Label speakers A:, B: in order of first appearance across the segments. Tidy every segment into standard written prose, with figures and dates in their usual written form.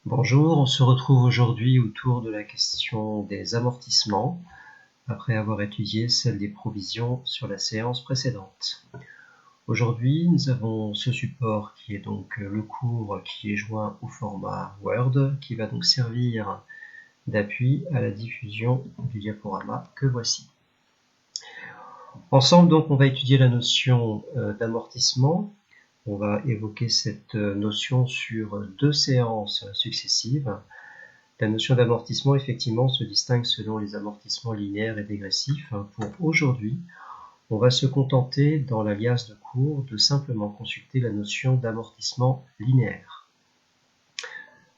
A: Bonjour, on se retrouve aujourd'hui autour de la question des amortissements, après avoir étudié celle des provisions sur la séance précédente. Aujourd'hui, nous avons ce support qui est donc le cours qui est joint au format Word, qui va donc servir d'appui à la diffusion du diaporama que voici. Ensemble, donc, on va étudier la notion d'amortissement. On va évoquer cette notion sur 2 séances successives. La notion d'amortissement, effectivement, se distingue selon les amortissements linéaires et dégressifs. Pour aujourd'hui, on va se contenter, dans l'alias de cours, de simplement consulter la notion d'amortissement linéaire.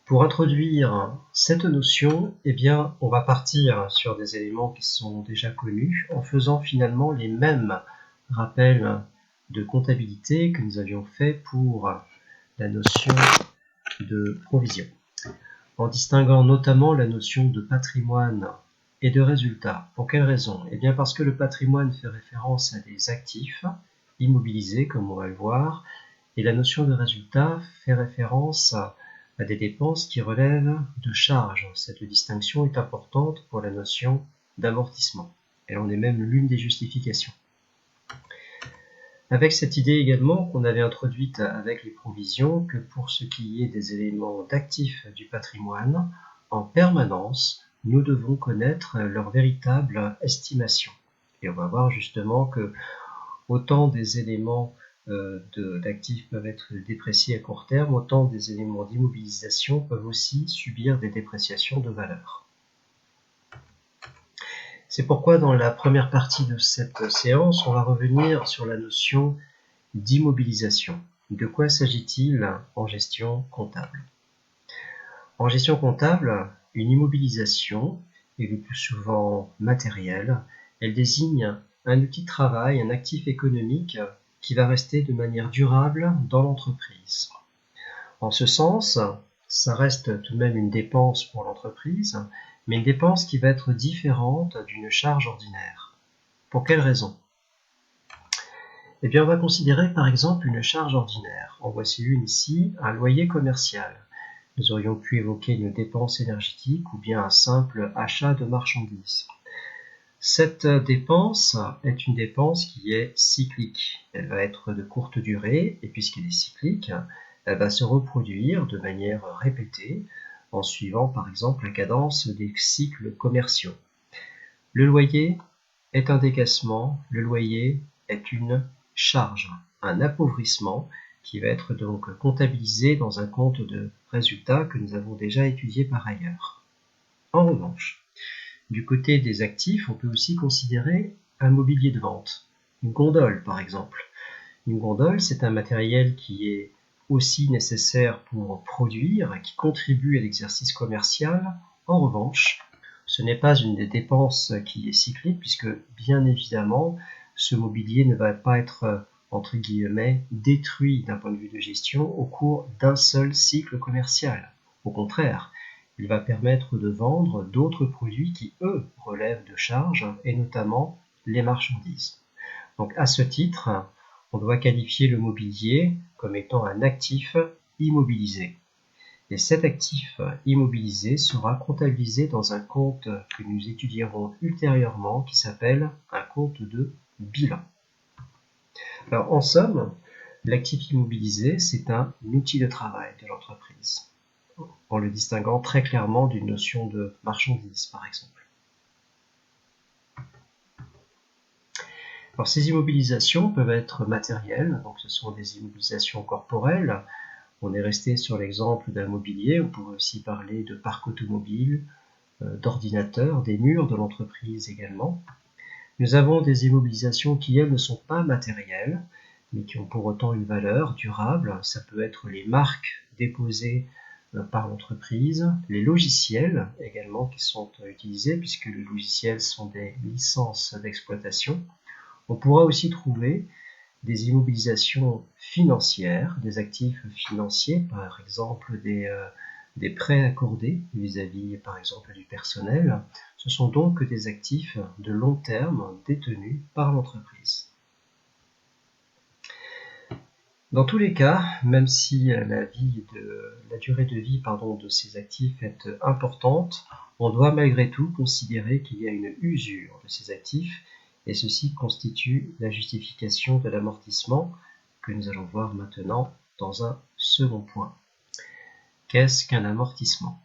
A: Pour introduire cette notion, on va partir sur des éléments qui sont déjà connus, en faisant finalement les mêmes rappels de comptabilité que nous avions fait pour la notion de provision, en distinguant notamment la notion de patrimoine et de résultat. Pour quelle raison? Parce que le patrimoine fait référence à des actifs immobilisés, comme on va le voir, et la notion de résultat fait référence à des dépenses qui relèvent de charges. Cette distinction est importante pour la notion d'amortissement. Elle en est même l'une des justifications. Avec cette idée également qu'on avait introduite avec les provisions, que pour ce qui est des éléments d'actifs du patrimoine, en permanence, nous devons connaître leur véritable estimation. Et on va voir justement que autant des éléments d'actifs peuvent être dépréciés à court terme, autant des éléments d'immobilisation peuvent aussi subir des dépréciations de valeur. C'est pourquoi dans la première partie de cette séance, on va revenir sur la notion d'immobilisation. De quoi s'agit-il en gestion comptable? En gestion comptable, une immobilisation est le plus souvent matérielle. Elle désigne un outil de travail, un actif économique qui va rester de manière durable dans l'entreprise. En ce sens, ça reste tout de même une dépense pour l'entreprise, mais une dépense qui va être différente d'une charge ordinaire. Pour quelle raison? On va considérer par exemple une charge ordinaire. En voici une ici, un loyer commercial. Nous aurions pu évoquer une dépense énergétique ou bien un simple achat de marchandises. Cette dépense est une dépense qui est cyclique. Elle va être de courte durée et puisqu'elle est cyclique, elle va se reproduire de manière répétée en suivant par exemple la cadence des cycles commerciaux. Le loyer est un décaissement, le loyer est une charge, un appauvrissement qui va être donc comptabilisé dans un compte de résultat que nous avons déjà étudié par ailleurs. En revanche, du côté des actifs, on peut aussi considérer un mobilier de vente, une gondole par exemple. Une gondole, c'est un matériel qui est aussi nécessaire pour produire et qui contribue à l'exercice commercial. En revanche, ce n'est pas une des dépenses qui est cyclique puisque bien évidemment, ce mobilier ne va pas être entre guillemets détruit d'un point de vue de gestion au cours d'un seul cycle commercial. Au contraire, il va permettre de vendre d'autres produits qui, eux, relèvent de charges, et notamment les marchandises. Donc à ce titre, on doit qualifier le mobilier comme étant un actif immobilisé. Et cet actif immobilisé sera comptabilisé dans un compte que nous étudierons ultérieurement qui s'appelle un compte de bilan. Alors en somme, l'actif immobilisé, c'est un outil de travail de l'entreprise, en le distinguant très clairement d'une notion de marchandise, par exemple. Alors, ces immobilisations peuvent être matérielles, donc ce sont des immobilisations corporelles. On est resté sur l'exemple d'un mobilier, on pourrait aussi parler de parc automobile, d'ordinateurs, des murs de l'entreprise également. Nous avons des immobilisations qui, elles, ne sont pas matérielles, mais qui ont pour autant une valeur durable. Ça peut être les marques déposées par l'entreprise, les logiciels également qui sont utilisés, puisque les logiciels sont des licences d'exploitation. On pourra aussi trouver des immobilisations financières, des actifs financiers, par exemple des prêts accordés vis-à-vis, par exemple, du personnel. Ce sont donc des actifs de long terme détenus par l'entreprise. Dans tous les cas, même si la durée de vie de ces actifs est importante, on doit malgré tout considérer qu'il y a une usure de ces actifs et ceci constitue la justification de l'amortissement que nous allons voir maintenant dans un second point. Qu'est-ce qu'un amortissement ?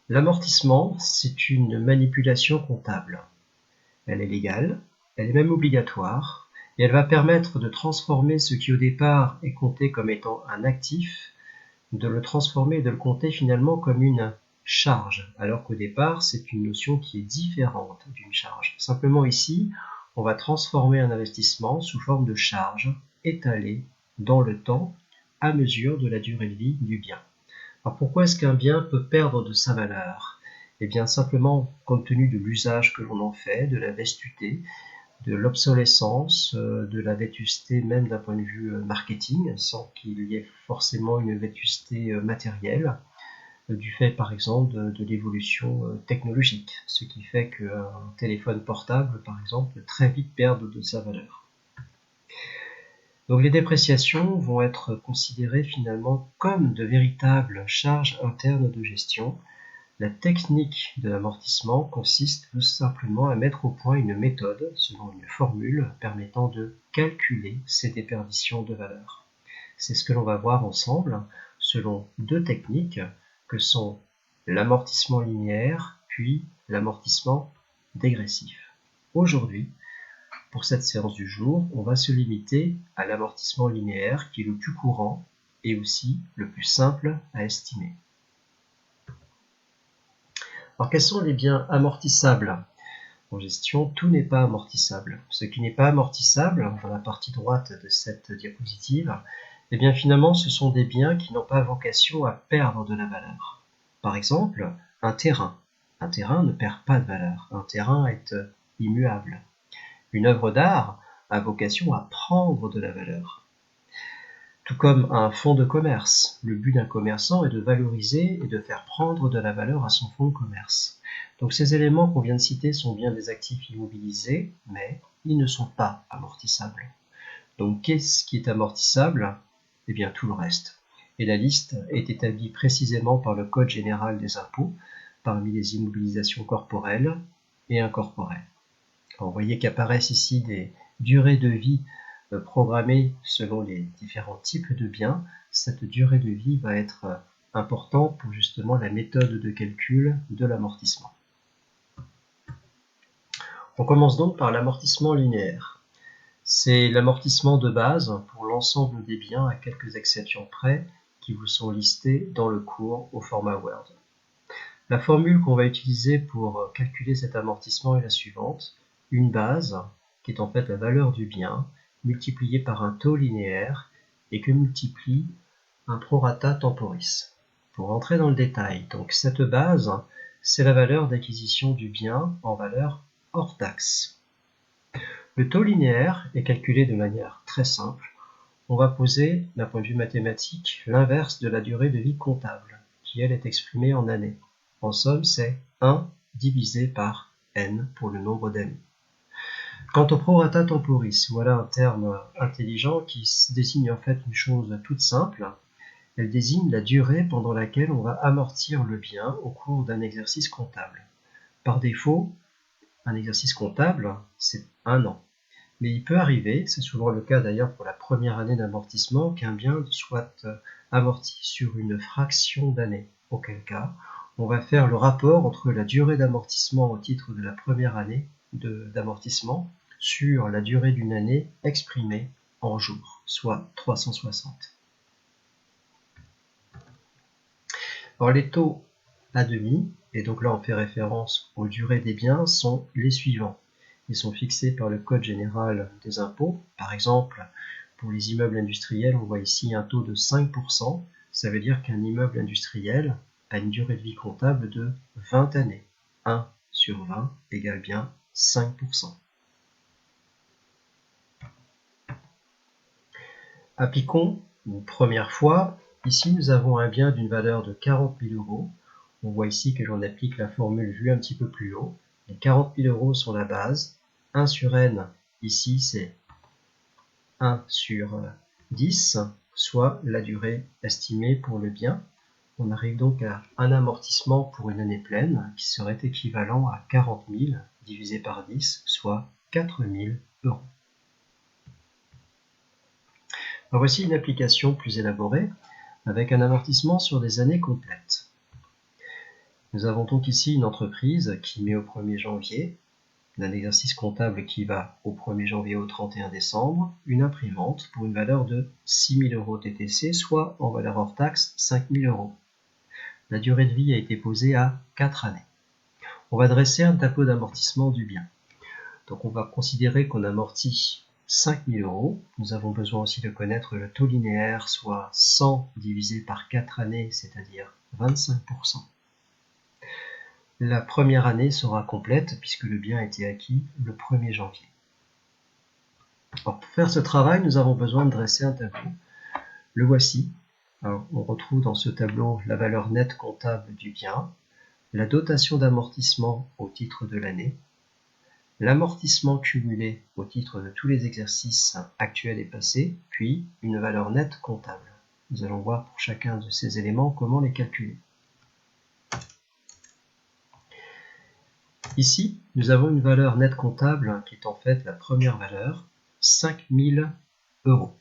A: L'amortissement, c'est une manipulation comptable. Elle est légale, elle est même obligatoire, et elle va permettre de transformer ce qui au départ est compté comme étant un actif, de le transformer et de le compter finalement comme une charge, alors qu'au départ c'est une notion qui est différente d'une charge. Simplement ici, on va transformer un investissement sous forme de charge étalée dans le temps à mesure de la durée de vie du bien. Alors pourquoi est-ce qu'un bien peut perdre de sa valeur ? Eh bien simplement compte tenu de l'usage que l'on en fait, de la vestuté, de l'obsolescence, de la vétusté même d'un point de vue marketing, sans qu'il y ait forcément une vétusté matérielle, du fait par exemple de l'évolution technologique, ce qui fait qu'un téléphone portable par exemple peut très vite perdre de sa valeur. Donc les dépréciations vont être considérées finalement comme de véritables charges internes de gestion. La technique de l'amortissement consiste tout simplement à mettre au point une méthode, selon une formule, permettant de calculer ces déperditions de valeur. C'est ce que l'on va voir ensemble, selon deux techniques, que sont l'amortissement linéaire, puis l'amortissement dégressif. Aujourd'hui, pour cette séance du jour, on va se limiter à l'amortissement linéaire qui est le plus courant et aussi le plus simple à estimer. Alors quels sont les biens amortissables ? En gestion, tout n'est pas amortissable. Ce qui n'est pas amortissable, dans la partie droite de cette diapositive, eh bien finalement ce sont des biens qui n'ont pas vocation à perdre de la valeur. Par exemple, un terrain. Un terrain ne perd pas de valeur. Un terrain est immuable. Une œuvre d'art a vocation à prendre de la valeur. Tout comme un fonds de commerce. Le but d'un commerçant est de valoriser et de faire prendre de la valeur à son fonds de commerce. Donc ces éléments qu'on vient de citer sont bien des actifs immobilisés, mais ils ne sont pas amortissables. Donc qu'est-ce qui est amortissable ? Eh bien tout le reste. Et la liste est établie précisément par le Code général des impôts, parmi les immobilisations corporelles et incorporelles. Alors, vous voyez qu'apparaissent ici des durées de vie programmées selon les différents types de biens. Cette durée de vie va être importante pour justement la méthode de calcul de l'amortissement. On commence donc par l'amortissement linéaire. C'est l'amortissement de base pour l'ensemble des biens à quelques exceptions près qui vous sont listés dans le cours au format Word. La formule qu'on va utiliser pour calculer cet amortissement est la suivante. Une base, qui est en fait la valeur du bien, multipliée par un taux linéaire et que multiplie un prorata temporis. Pour entrer dans le détail, donc cette base, c'est la valeur d'acquisition du bien en valeur hors taxe. Le taux linéaire est calculé de manière très simple. On va poser, d'un point de vue mathématique, l'inverse de la durée de vie comptable, qui elle est exprimée en années. En somme, c'est 1 divisé par n pour le nombre d'années. Quant au prorata temporis, voilà un terme intelligent qui désigne en fait une chose toute simple. Elle désigne la durée pendant laquelle on va amortir le bien au cours d'un exercice comptable. Par défaut, un exercice comptable, c'est 1 an. Mais il peut arriver, c'est souvent le cas d'ailleurs pour la première année d'amortissement, qu'un bien soit amorti sur une fraction d'année. Auquel cas, on va faire le rapport entre la durée d'amortissement au titre de la première année d'amortissement sur la durée d'une année exprimée en jours, soit 360. Alors les taux à demi, et donc là on fait référence aux durées des biens, sont les suivants. Ils sont fixés par le Code général des impôts. Par exemple, pour les immeubles industriels, on voit ici un taux de 5%. Ça veut dire qu'un immeuble industriel a une durée de vie comptable de 20 années. 1 sur 20 égale bien 5%. Appliquons une première fois. Ici, nous avons un bien d'une valeur de 40 000 euros. On voit ici que l'on applique la formule vue un petit peu plus haut. Les 40 000 euros sont la base. 1 sur n, ici, c'est 1 sur 10, soit la durée estimée pour le bien. On arrive donc à un amortissement pour une année pleine qui serait équivalent à 40 000 divisé par 10, soit 4 000 euros. Alors voici une application plus élaborée avec un amortissement sur des années complètes. Nous avons donc ici une entreprise qui met au 1er janvier, un exercice comptable qui va au 1er janvier au 31 décembre, une imprimante pour une valeur de 6 000 euros TTC, soit en valeur hors taxe 5 000 euros. La durée de vie a été posée à 4 années. On va dresser un tableau d'amortissement du bien. Donc on va considérer qu'on amortit 5 000 euros. Nous avons besoin aussi de connaître le taux linéaire, soit 100 divisé par 4 années, c'est-à-dire 25%. La première année sera complète puisque le bien a été acquis le 1er janvier. Alors, pour faire ce travail, nous avons besoin de dresser un tableau. Le voici. Alors, on retrouve dans ce tableau la valeur nette comptable du bien, la dotation d'amortissement au titre de l'année, l'amortissement cumulé au titre de tous les exercices actuels et passés, puis une valeur nette comptable. Nous allons voir pour chacun de ces éléments comment les calculer. Ici, nous avons une valeur nette comptable qui est en fait la première valeur, 5 000 euros.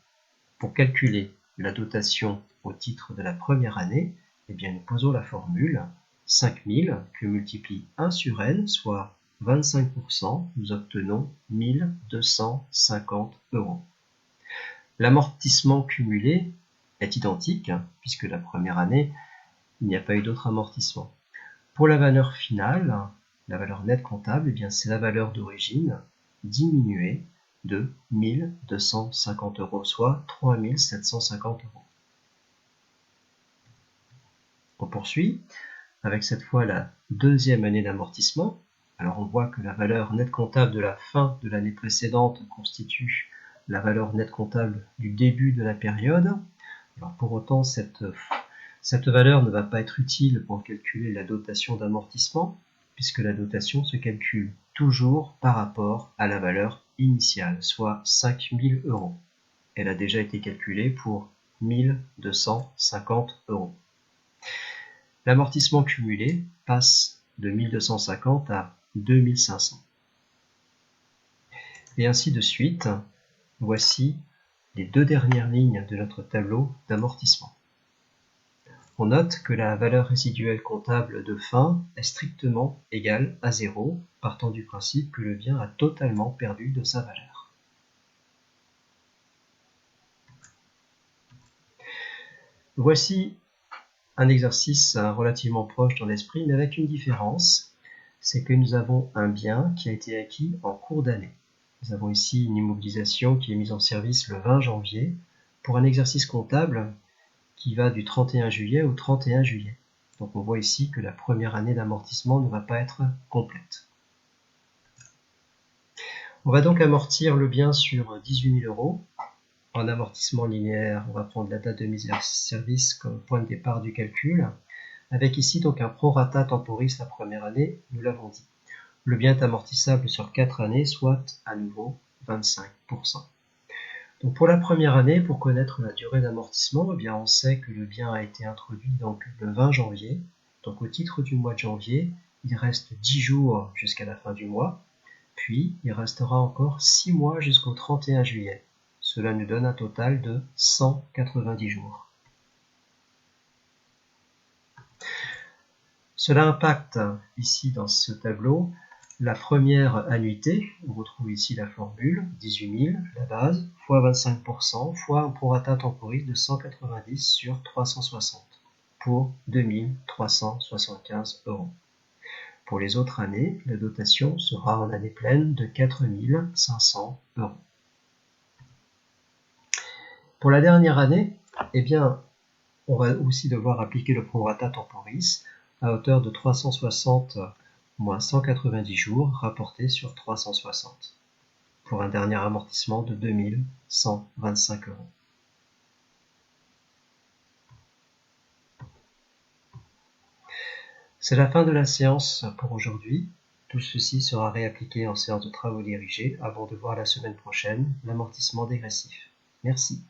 A: Pour calculer la dotation au titre de la première année, eh bien, nous posons la formule 5 000 que multiplie 1 sur n, soit 25%, nous obtenons 1 250 euros. L'amortissement cumulé est identique, puisque la première année, il n'y a pas eu d'autre amortissement. Pour la valeur finale, la valeur nette comptable, eh bien, c'est la valeur d'origine diminuée de 1 250 euros, soit 3 750 euros. On poursuit avec cette fois la deuxième année d'amortissement. Alors on voit que la valeur nette comptable de la fin de l'année précédente constitue la valeur nette comptable du début de la période. Alors pour autant, cette valeur ne va pas être utile pour calculer la dotation d'amortissement, puisque la dotation se calcule toujours par rapport à la valeur initiale, soit 5 000 euros. Elle a déjà été calculée pour 1 250 euros. L'amortissement cumulé passe de 1 250 à 2 500. Et ainsi de suite. Voici les deux dernières lignes de notre tableau d'amortissement. On note que la valeur résiduelle comptable de fin est strictement égale à 0, partant du principe que le bien a totalement perdu de sa valeur. Voici un exercice relativement proche dans l'esprit, mais avec une différence, c'est que nous avons un bien qui a été acquis en cours d'année. Nous avons ici une immobilisation qui est mise en service le 20 janvier pour un exercice comptable qui va du 31 juillet au 31 juillet. Donc on voit ici que la première année d'amortissement ne va pas être complète. On va donc amortir le bien sur 18 000 euros. En amortissement linéaire, on va prendre la date de mise en service comme point de départ du calcul, avec ici donc un prorata temporis la première année, nous l'avons dit. Le bien est amortissable sur 4 années, soit à nouveau 25%. Donc pour la première année, pour connaître la durée d'amortissement, eh bien on sait que le bien a été introduit donc le 20 janvier. Donc au titre du mois de janvier, il reste 10 jours jusqu'à la fin du mois, puis il restera encore 6 mois jusqu'au 31 juillet. Cela nous donne un total de 190 jours. Cela impacte ici dans ce tableau la première annuité. On retrouve ici la formule 18 000, la base, fois 25%, fois un prorata temporis de 190 sur 360 pour 2 375 euros. Pour les autres années, la dotation sera en année pleine de 4 500 euros. Pour la dernière année, eh bien, on va aussi devoir appliquer le prorata temporis à hauteur de 360 moins 190 jours rapportés sur 360, pour un dernier amortissement de 2 125 euros. C'est la fin de la séance pour aujourd'hui. Tout ceci sera réappliqué en séance de travaux dirigés avant de voir la semaine prochaine l'amortissement dégressif. Merci.